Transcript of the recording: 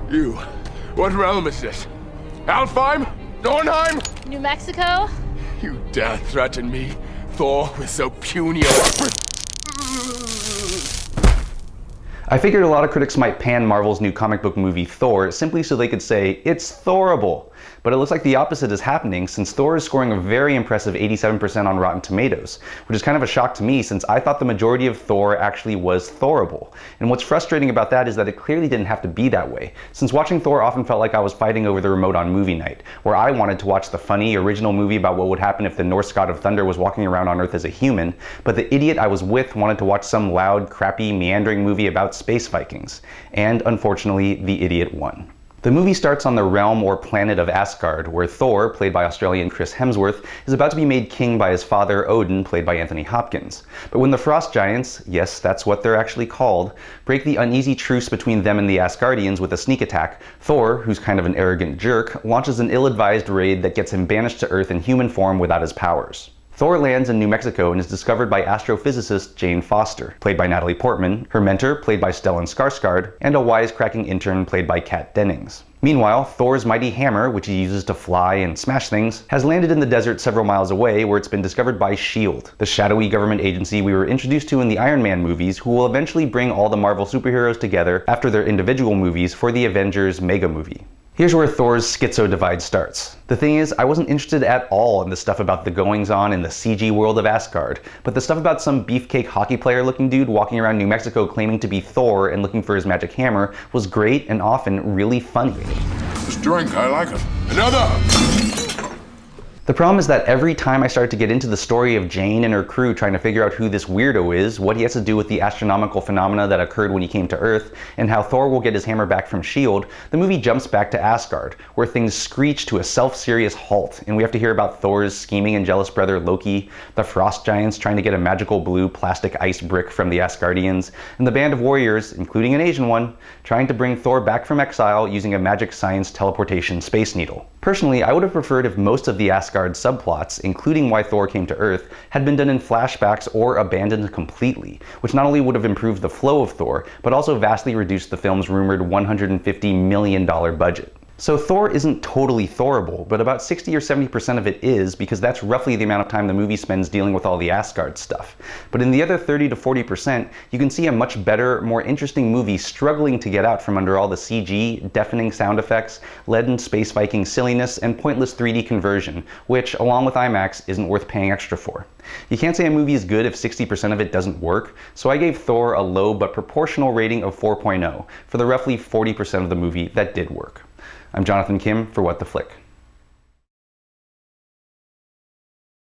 You. What realm is this? Alfheim? Dornheim? New Mexico? You dare threaten me, Thor, with so puny a weapon? I figured a lot of critics might pan Marvel's new comic book movie Thor simply so they could say, it's Thorable. But it looks like the opposite is happening since Thor is scoring a very impressive 87% on Rotten Tomatoes, which is kind of a shock to me since I thought the majority of Thor actually was Thorable. And what's frustrating about that is that it clearly didn't have to be that way, since watching Thor often felt like I was fighting over the remote on movie night, where I wanted to watch the funny, original movie about what would happen if the Norse god of thunder was walking around on Earth as a human, but the idiot I was with wanted to watch some loud, crappy, meandering movie about space Vikings. And unfortunately, the idiot won. The movie starts on the realm or planet of Asgard, where Thor, played by Australian Chris Hemsworth, is about to be made king by his father Odin, played by Anthony Hopkins. But when the Frost Giants, yes, that's what they're actually called, break the uneasy truce between them and the Asgardians with a sneak attack, Thor, who's kind of an arrogant jerk, launches an ill-advised raid that gets him banished to Earth in human form without his powers. Thor lands in New Mexico and is discovered by astrophysicist Jane Foster, played by Natalie Portman, her mentor, played by Stellan Skarsgård, and a wisecracking intern played by Kat Dennings. Meanwhile, Thor's mighty hammer, which he uses to fly and smash things, has landed in the desert several miles away where it's been discovered by S.H.I.E.L.D., the shadowy government agency we were introduced to in the Iron Man movies, who will eventually bring all the Marvel superheroes together after their individual movies for the Avengers mega movie. Here's where Thor's schizo divide starts. The thing is, I wasn't interested at all in the stuff about the goings-on in the CG world of Asgard, but the stuff about some beefcake hockey player looking dude walking around New Mexico claiming to be Thor and looking for his magic hammer was great and often really funny. This drink, I like it. Another! The problem is that every time I started to get into the story of Jane and her crew trying to figure out who this weirdo is, what he has to do with the astronomical phenomena that occurred when he came to Earth, and how Thor will get his hammer back from S.H.I.E.L.D., the movie jumps back to Asgard, where things screech to a self-serious halt, and we have to hear about Thor's scheming and jealous brother Loki, the Frost Giants trying to get a magical blue plastic ice brick from the Asgardians, and the band of warriors, including an Asian one, trying to bring Thor back from exile using a magic science teleportation space needle. Personally, I would have preferred if most of the Asgard subplots, including why Thor came to Earth, had been done in flashbacks or abandoned completely, which not only would have improved the flow of Thor, but also vastly reduced the film's rumored $150 million budget. So Thor isn't totally Thorable, but about 60 or 70% of it is, because that's roughly the amount of time the movie spends dealing with all the Asgard stuff. But in the other 30 to 40%, you can see a much better, more interesting movie struggling to get out from under all the CG, deafening sound effects, leaden space Viking silliness, and pointless 3D conversion, which, along with IMAX, isn't worth paying extra for. You can't say a movie is good if 60% of it doesn't work, so I gave Thor a low but proportional rating of 4.0 for the roughly 40% of the movie that did work. I'm Jonathan Kim for What the Flick.